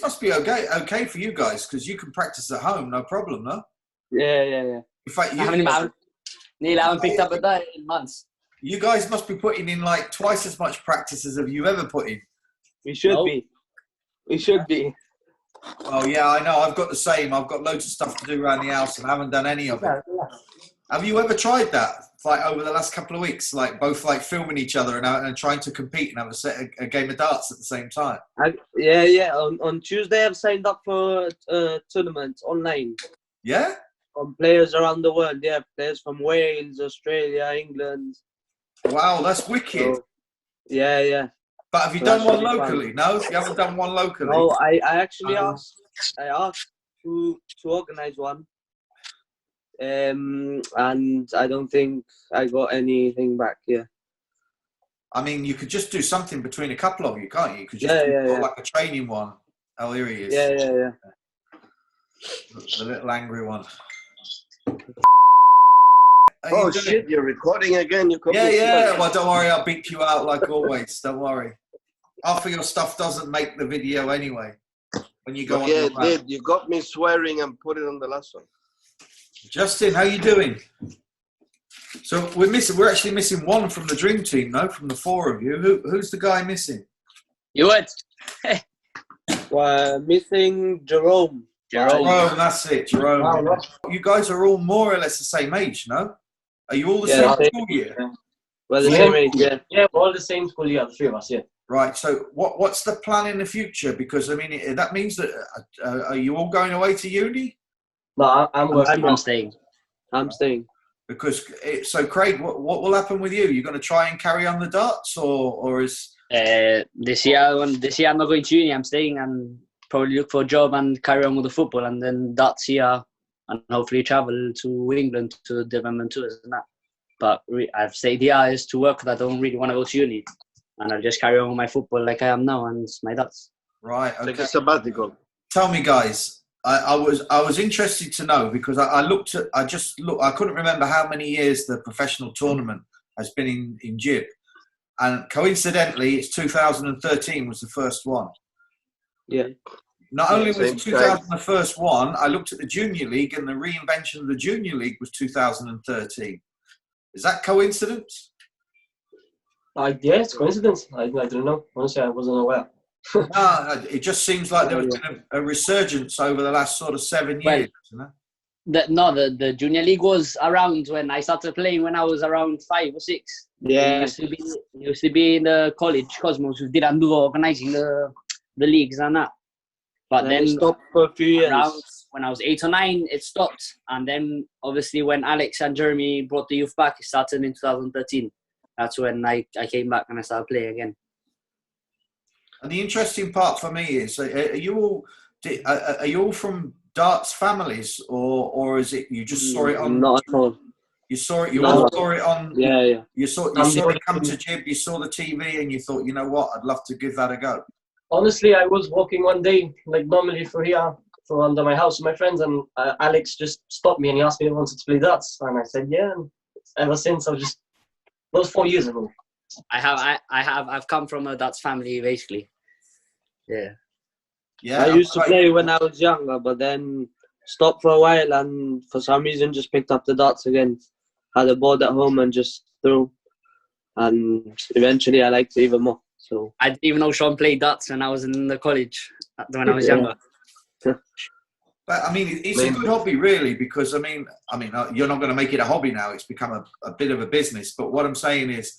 must be okay for you guys because you can practice at home, no problem, no? Yeah. In fact, Neil, I haven't picked up a diet in months. you guys must be putting in like twice as much practice as have you ever put in. We should be. We should be. Oh yeah, I know. I've got the same. I've got loads of stuff to do around the house and I haven't done any of it. Have you ever tried that? Like over the last couple of weeks, like both like filming each other and trying to compete and have a game of darts at the same time? Yeah. On Tuesday, I've signed up for a tournament online. Yeah? From players around the world. Yeah, players from Wales, Australia, England. Wow, that's wicked. So, yeah. But have you done one locally? No, you haven't done one locally. No, I actually asked. I asked to organise one. And I don't think I got anything back. Yeah. I mean, you could just do something between a couple of you, can't you? You could just do like a training one. Oh, here he is. Yeah. The little angry one. Oh shit! You're recording again. Yeah. Well, don't worry. I'll beat you out like always. Don't worry. Half of your stuff doesn't make the video anyway. When you go on. Yeah, it did. You got me swearing and put it on the last one. Justin, how you doing? So we're actually missing one from the dream team, no? From the four of you. Who's the guy missing? You would. We're missing Jerome. Jerome, that's it. Jerome. Wow. You guys are all more or less the same age, no? Are you all the same school year? Well, the same age, yeah. Yeah, we're all the same school year, the three of us, yeah. Right, so what's the plan in the future? Because, I mean, that means that, are you all going away to uni? No, I'm staying. I'm staying. Because, so Craig, what will happen with you? You're going to try and carry on the darts, or is... This year I'm not going to uni, I'm staying and probably look for a job and carry on with the football, and then darts here, and hopefully travel to England to development tours and that. But I've stayed here is to work, because I don't really want to go to uni. And I'll just carry on with my football like I am now and my darts. Right, okay. Like a sabbatical. Tell me, guys, I was interested to know, because I couldn't remember how many years the professional tournament has been in Gib. And coincidentally, it's 2013 was the first one. Yeah. Not only was 2000 the first one, I looked at the Junior League, and the reinvention of the Junior League was 2013. Is that coincidence? Yeah, it's coincidence. I don't know. Honestly, I wasn't aware. No, it just seems like there was been a resurgence over the last sort of 7 years. Well, the Junior League was around when I started playing when I was around 5 or 6. Yeah. It used to be in the college Cosmos who didn't do organising the leagues and that. But then stopped for a few years. When I was 8 or 9, it stopped. And then obviously when Alex and Jeremy brought the youth back, it started in 2013. That's when I came back and I started playing again. And the interesting part for me is, are you all from darts families, or is it you just saw it on? Not at all. You saw it. You all saw it on. Yeah. You saw it come to Gib. You saw the TV, and you thought, you know what? I'd love to give that a go. Honestly, I was walking one day, like normally for here, from under my house with my friends, and Alex just stopped me and he asked me if I wanted to play darts, and I said yeah. And ever since, that was 4 years ago. I've come from a darts family basically. Yeah. I used to play when I was younger, but then stopped for a while, and for some reason just picked up the darts again. Had a board at home and just threw, and eventually I liked it even more. So I didn't even know Sean played darts when I was in the college when I was younger. But I mean, it's a good hobby, really, because I mean, you're not going to make it a hobby now. It's become a bit of a business. But what I'm saying is,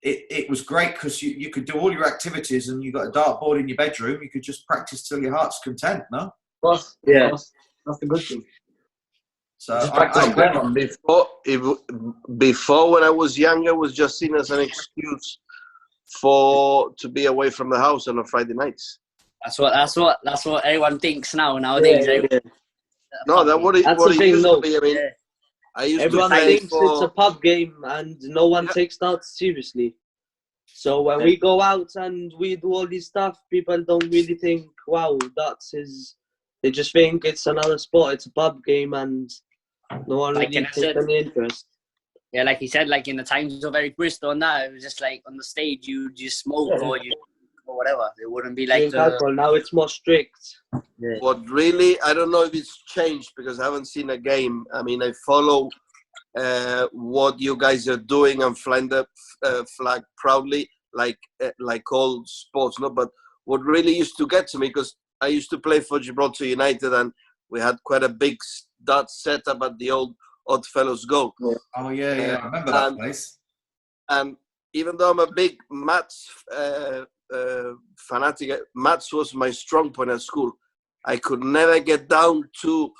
it was great because you could do all your activities, and you got a dartboard in your bedroom. You could just practice till your heart's content. No. That's the good thing. So before when I was younger, it was just seen as an excuse to be away from the house on a Friday nights. That's what everyone thinks nowadays. Yeah. No, that's what it used to be. I mean, everyone thinks it's a pub game, and no one takes darts seriously. So when we go out and we do all this stuff, people don't really think, wow, darts is... They just think it's another sport, it's a pub game, and no one really takes any interest. Yeah, like he said, like in the times of Eric Bristol and that, it was just like on the stage you just smoke or you or whatever. It wouldn't be like Drink alcohol. Now it's more strict. Yeah. What really, I don't know if it's changed because I haven't seen a game. I mean, I follow what you guys are doing and flying the flag proudly, like all sports, no? But what really used to get to me, because I used to play for Gibraltar United and we had quite a big stud setup at the old Oddfellows goal. Oh yeah, I remember that place. And even though I'm a big maths fanatic, maths was my strong point at school. I could never get down to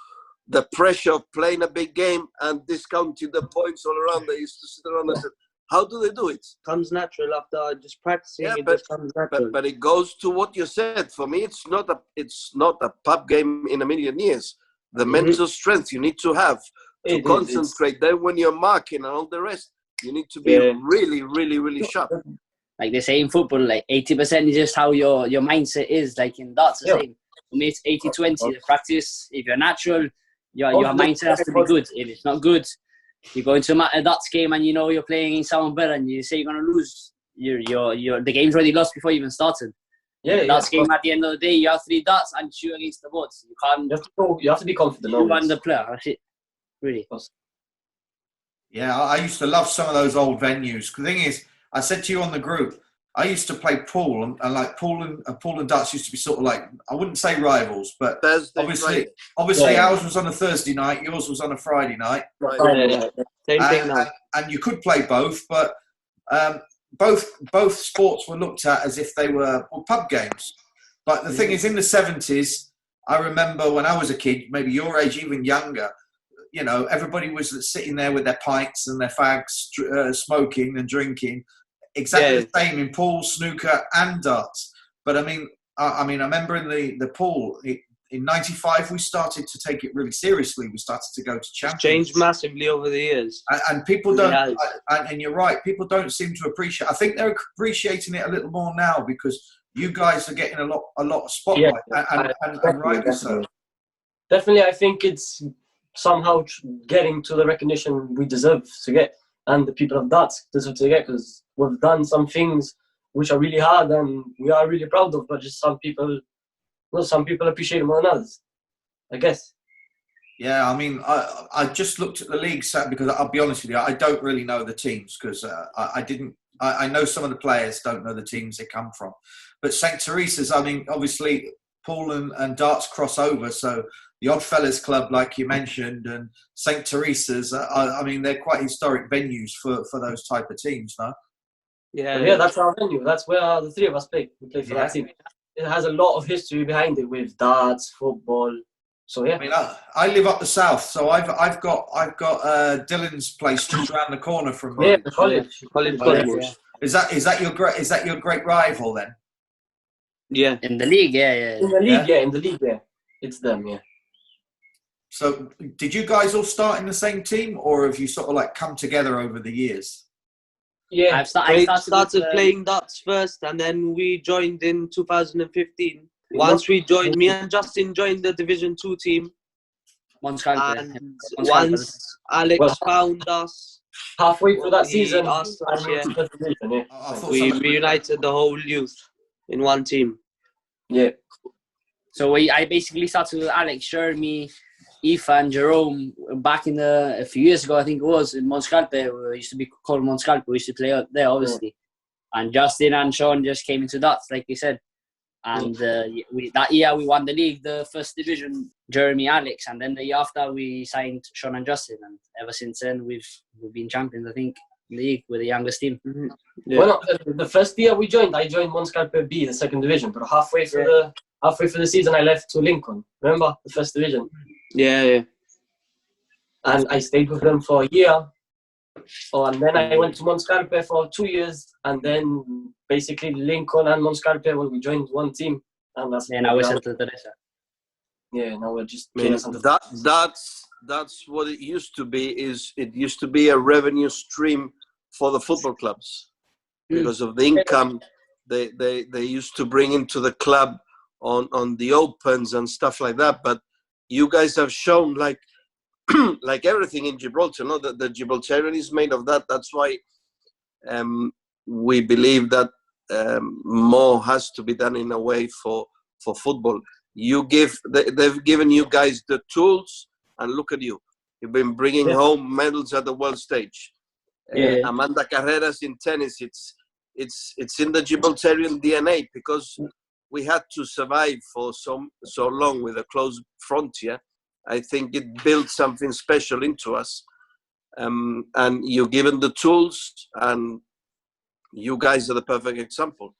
the pressure of playing a big game and discounting the points all around. They used to sit around and said, how do they do it? Comes natural after just practicing. Yeah, it just comes natural. But it goes to what you said. For me, it's not a pub game in a million years. The mental strength you need to have to concentrate. Then when you're marking and all the rest, you need to be really, really, really sharp. Like they say in football, like 80% is just how your mindset is. Like in darts, the same. For me, it's 80-20. The practice, if you're natural, your mindset has to be good. If it's not good, you go into a darts game and you know you're playing against someone better and you say you're going to lose. The game's already lost before you even started. Darts game, at the end of the day, you have 3 darts and shoot against the boards. You can't. You have to be confident. You run the player. That's it. Really. Yeah, I used to love some of those old venues. The thing is, I said to you on the group, I used to play pool, and like pool and darts used to be sort of like, I wouldn't say rivals, but obviously ours was on a Thursday night, yours was on a Friday night. Same thing now. And you could play both, but both sports were looked at as if they were pub games. But the thing is, in the 70s, I remember when I was a kid, maybe your age, even younger, you know, everybody was sitting there with their pints and their fags, smoking and drinking. Exactly the same in pool, snooker, and darts. But I remember in the pool in '95 we started to take it really seriously. We started to go to champions. Changed massively over the years, and people don't. And you're right, people don't seem to appreciate. I think they're appreciating it a little more now because you guys are getting a lot of spotlight, and rightly so. Definitely, I think it's somehow getting to the recognition we deserve to get, and the people of darts deserve to get, because we've done some things which are really hard and we are really proud of, but just some people appreciate it more than others, I guess. Yeah, I mean, I just looked at the league because I'll be honest with you, I don't really know the teams because I know some of the players, don't know the teams they come from. But St. Teresa's, I mean, obviously pool and darts cross over, so the Oddfellows Club, like you mentioned, and St. Teresa's, I mean, they're quite historic venues for those type of teams, no? Yeah, that's our venue. That's where the 3 of us play. We play for that team. It has a lot of history behind it with darts, football. So yeah. I mean, I live up the south, so I've got Dylan's place just around the corner from mine. Yeah, the college. Is that your great rival then? Yeah, in the league, In the league, it's them, yeah. So, did you guys all start in the same team, or have you sort of like come together over the years? Yeah, I started playing darts first, and then we joined in 2015. Once we joined, me and Justin joined the Division 2 team. Once Alex found us, halfway through that season, we reunited the whole youth in one team. Yeah. So I basically started with Alex, Jeremy, Aoife and Jerome back in a few years ago, I think it was, in Monscalpe. We used to be called Monscalpe. We used to play out there, obviously. And Justin and Sean just came into darts, like you said. And that year we won the league, the first division, Jeremy, Alex. And then the year after we signed Sean and Justin. And ever since then we've been champions, I think, in the league with the youngest team. Mm-hmm. Yeah. Well, the first year I joined Monscalpe B, the 2nd division. But halfway through the season I left to Lincoln. Remember, the 1st division? Yeah. And I stayed with them for a year. And then I went to Monscalpe for 2 years. And then basically Lincoln and Monscalpe, we joined one team. And now we're Santa Teresa. Yeah, now we're just... That's what it used to be. It used to be a revenue stream for the football clubs. Because of the income they used to bring into the club on the opens and stuff like that. But you guys have shown, like everything in Gibraltar, that the Gibraltarian is made of that. That's why we believe that more has to be done in a way for football. They've given you guys the tools, and look at you. You've been bringing home medals at the world stage. Amanda Carreras in tennis, it's in the Gibraltarian DNA, because we had to survive for so long with a closed frontier. I think it built something special into us. And you're given the tools, and you guys are the perfect example.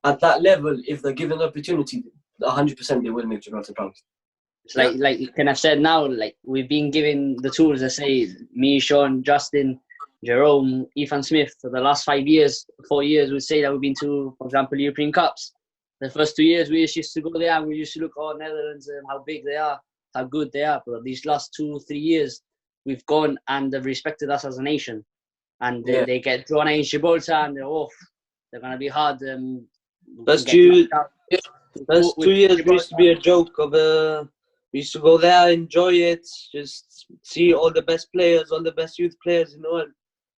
At that level, if they're given the opportunity, 100% they will make Gibraltar proud. It's like Ken have said now, like we've been given the tools. I say, me, Sean, Justin, Jerome, Ethan Smith, for the last 4 years, we'd say that we've been to, for example, European Cups. The first 2 years, we used to go there and we used to look at Netherlands and how big they are, how good they are. But these last 2 or 3 years, we've gone and they've respected us as a nation. And they get drawn against Gibraltar and they're off. They're going to be hard. First 2 years we used to be a joke of we used to go there, enjoy it, just see all the best players, all the best youth players in the world.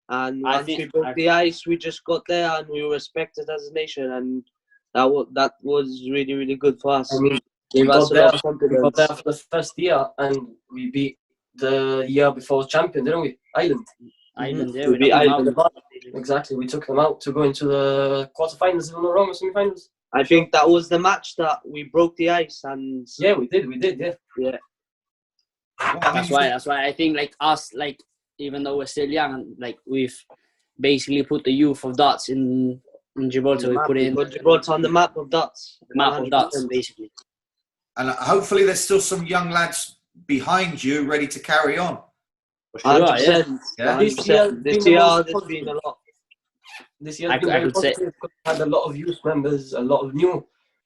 And once we broke the ice, we just got there and we were respected as a nation, and that was really, really good for us. I mean, we got there for the first year and we beat the year before champion, didn't we? Ireland, yeah. We beat Ireland. Exactly, we took them out to go into the quarterfinals, if I'm not wrong, or semi-finals. I think that was the match that we broke the ice, and yeah, we did, yeah. That's why I think like us, like even though we're still young, like we've basically put the youth of darts in Gibraltar. We put Gibraltar on the map of darts. Basically. And hopefully there's still some young lads behind you ready to carry on. 100%. Yeah. This year there's been a lot. This year has been very positive. We had a lot of youth members, a lot of new,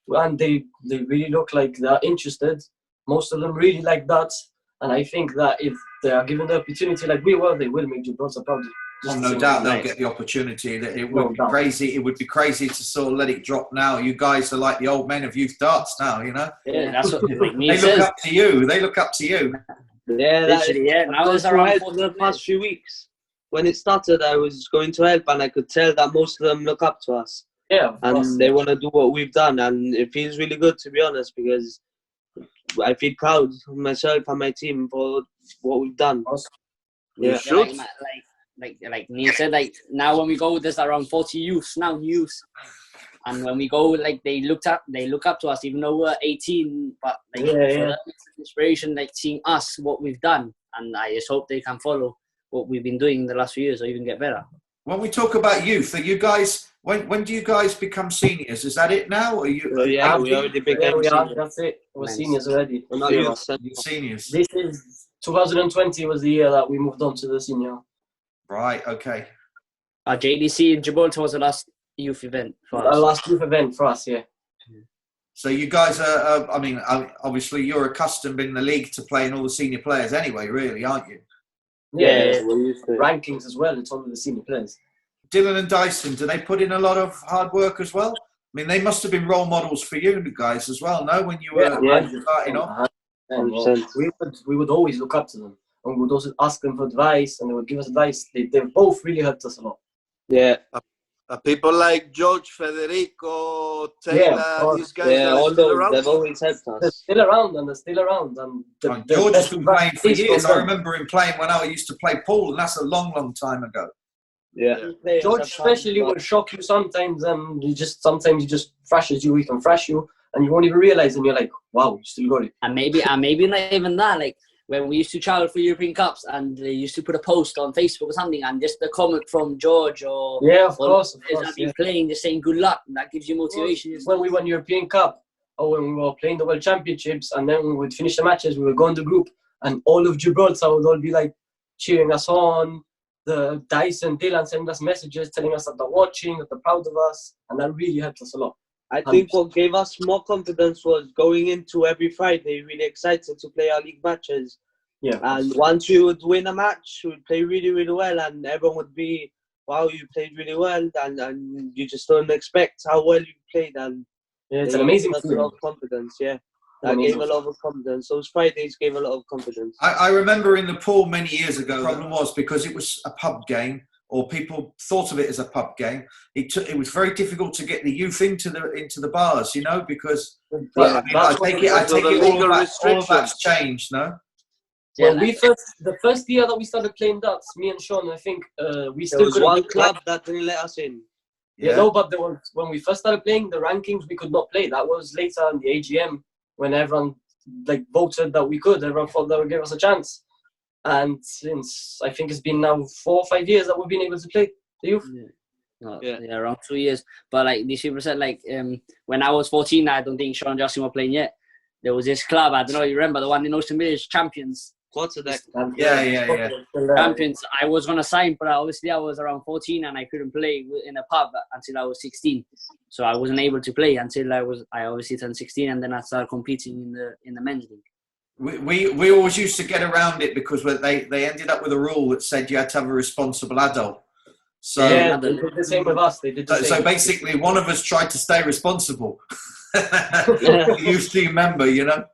and they really look like they're interested. Most of them really like darts, and I think that if they are given the opportunity like we were, they will make Gibraltar proud. No doubt they'll get the opportunity. It would be crazy. It would be crazy to sort of let it drop now. You guys are like the old men of youth darts now, you know. Yeah, that's what they look up to you. They look up to you. Yeah, now it's around for the past few weeks. When it started, I was going to help, and I could tell that most of them look up to us. Yeah, and they want to do what we've done, and it feels really good, to be honest, because I feel proud of myself and my team for what we've done. Awesome. Yeah, like Neil said, like now when we go, there's around 40 youths now, and when we go, like they look up to us, even though we're 18. But like it's inspiration, like seeing us, what we've done, and I just hope they can follow what we've been doing the last few years, or even get better. When we talk about youth, are you guys? When do you guys become seniors? Is that it now? Or are you? We already became seniors. That's it. We're seniors already. We're not you're seniors. This is 2020 was the year that we moved on to the senior. Right. Okay. Our JDC in Gibraltar was the last youth event for us. Our last youth event for us, yeah. So you guys are. I mean, obviously you're accustomed in the league to playing all the senior players anyway, really, aren't you? Yeah, we're used to rankings as well. It's only the senior players. Dylan and Dyson, do they put in a lot of hard work as well? I mean, they must have been role models for you guys as well, no? When you were starting off? We would always look up to them. And we would also ask them for advice, and they would give us advice. They both really helped us a lot. Yeah. People like George, Federico, Taylor, these guys all those, they've always helped us. They're still around. And George has been playing for years. I remember him playing when I used to play pool, and that's a long, long time ago. Yeah. George especially will shock you sometimes, and sometimes he just thrashes you. He can thrash you, and you won't even realize, and you're like, wow, you still got it. And maybe not even that. Like when we used to travel for European Cups, and they used to put a post on Facebook or something, and just a comment from George or of course, playing, just saying good luck, and that gives you motivation. When we won European Cup, or when we were playing the World Championships, and then we would finish the matches, we would go in the group, and all of Gibraltar would all be like cheering us on. The Dyson, Dylan sending us messages telling us that they're watching, that they're proud of us, and that really helped us a lot. I think what gave us more confidence was going into every Friday really excited to play our league matches. Yeah. And once we would win a match, we would play really, really well, and everyone would be, wow, you played really well, and you just don't expect how well you played. And it's an amazing feeling. A lot of confidence, yeah. That gave a lot of confidence. Those Fridays gave a lot of confidence. I remember in the pool many years ago, the problem was because it was a pub game, or people thought of it as a pub game, it was very difficult to get the youth into the bars, you know, because I take it all of that's changed, no? Well, the first year that we started playing darts, me and Sean, I think we still there was one club that didn't let us in. Yeah, no, but when we first started playing the rankings, we could not play. That was later in the AGM when everyone voted that we could. Everyone thought that would give us a chance. And since I think it's been now 4 or 5 years that we've been able to play the youth. Yeah, around 2 years. But like these people said, like when I was 14, I don't think Sean and Justin were playing yet. There was this club, I don't know, you remember the one in Ocean Village, Champions. Quarterdeck. Yeah. Champions. I was gonna sign, but obviously I was around 14 and I couldn't play in a pub until I was 16. So I wasn't able to play until I obviously turned 16, and then I started competing in the men's league. We always used to get around it because they ended up with a rule that said you had to have a responsible adult. So yeah, they did the same with us. They did the same. So basically, one of us tried to stay responsible. The youth team member, you know.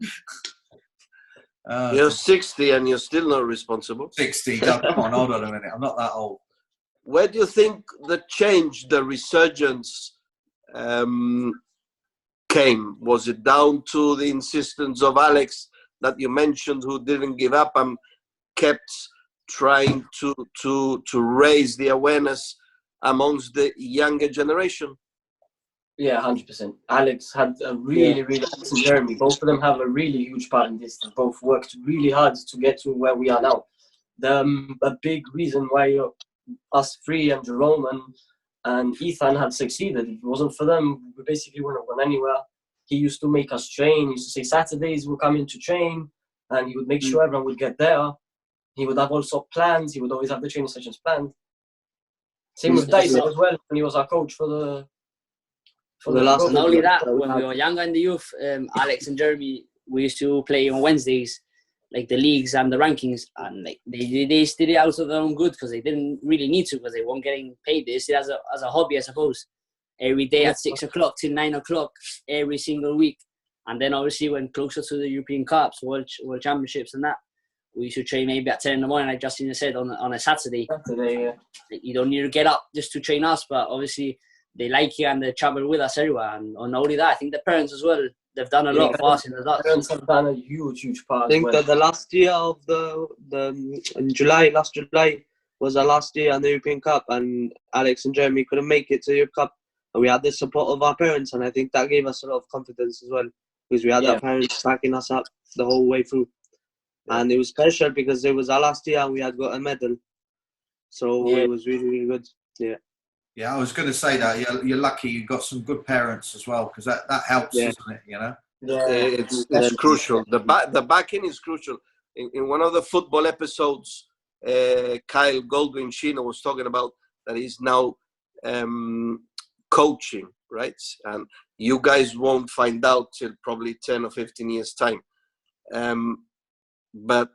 You're 60 and you're still not responsible. 60. Come on, hold on a minute. I'm not that old. Where do you think the change, the resurgence came? Was it down to the insistence of Alex that you mentioned, who didn't give up and kept trying to raise the awareness amongst the younger generation? Yeah, 100%. Alex had a really Alex and Jeremy, both of them have a really huge part in this. They both worked really hard to get to where we are now. A big reason why us three and Jerome and Ethan had succeeded. If it wasn't for them, we basically wouldn't have gone anywhere. He used to make us train. He used to say Saturdays we'll come in to train, and he would make sure everyone would get there. He would have also plans. He would always have the training sessions planned. Same with Dyson as well, when he was our coach for the last. Not only that, when we were younger in the youth, Alex and Jeremy, we used to play on Wednesdays, like the leagues and the rankings, and like they did it out of their own good because they didn't really need to because they weren't getting paid. They did it as a hobby, I suppose. Every day at 6 o'clock till 9 o'clock every single week, and then obviously when closer to the European Cups, World Championships, and that, we used to train maybe at 10 in the morning, like Justin said, on a Saturday. Yeah. Like, you don't need to get up just to train us, but obviously they like you and they travel with us everywhere. And not only that, I think the parents as well, they've done a lot for us in the darts. Parents have done a huge part. I think that the last year of last July was our last year in the European Cup, and Alex and Jeremy couldn't make it to the European Cup. And we had the support of our parents, and I think that gave us a lot of confidence as well, because we had our parents backing us up the whole way through. And it was special because it was our last year and we had got a medal. So it was really, really good. Yeah. Yeah, I was going to say that. You're lucky you got some good parents as well, because that helps, doesn't it? You know? Yeah, it's crucial. The backing is crucial. In one of the football episodes, Kyle Goldwyn Sheena was talking about that he's now coaching, right? And you guys won't find out till probably 10 or 15 years' time. But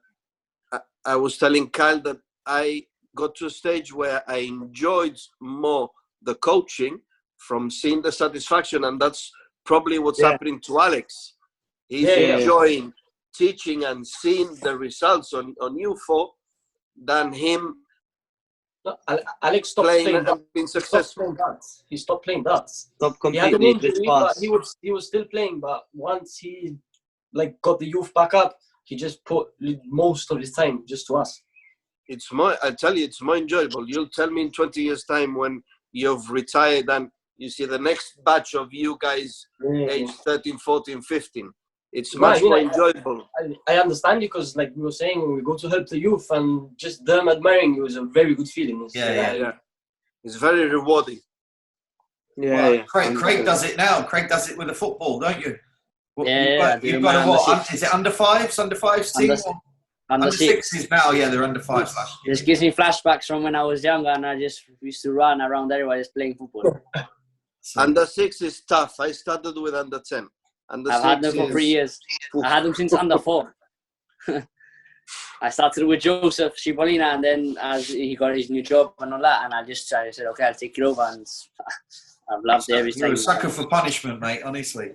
I was telling Kyle that I got to a stage where I enjoyed more the coaching from seeing the satisfaction, and that's probably what's happening to Alex. He's enjoying teaching and seeing the results on U4 than him. No, Alex stopped playing and being successful. He stopped playing darts. Stopped competing. He had an injury, but he was still playing. But once he got the youth back up, he just put most of his time just to us. I tell you, it's more enjoyable. You'll tell me in 20 years' time when you've retired and you see the next batch of you guys, age 13, 14, 15. It's much more enjoyable. I understand you, because like we were saying, when we go to help the youth and just them admiring you is a very good feeling. It's very rewarding. Craig does it now. Craig does it with the football, don't you? You've got what? Is it under fives? Under fives team? Under sixes now. Yeah, they're under fives. This gives me flashbacks from when I was younger and I just used to run around everywhere just playing football. Under 6 is tough. I started with under 10. I've had them for 3 years. I had them since under 4. I started with Joseph Cipollina, and then as he got his new job and all that, and I said, okay, I'll take it over, and I've loved it every time. You're a sucker for punishment, mate, honestly.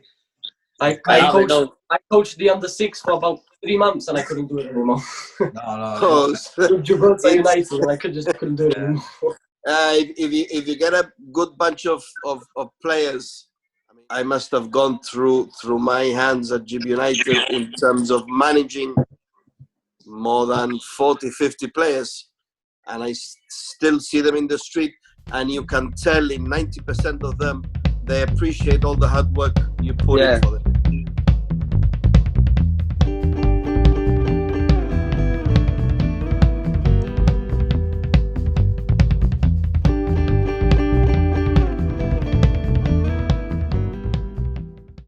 I coached the under 6 for about 3 months and I couldn't do it anymore. No. Gibraltar United, and I couldn't do it anymore. If you get a good bunch of players, I must have gone through my hands at GB United in terms of managing more than 40, 50 players, and I still see them in the street, and you can tell in 90% of them they appreciate all the hard work you put in for them.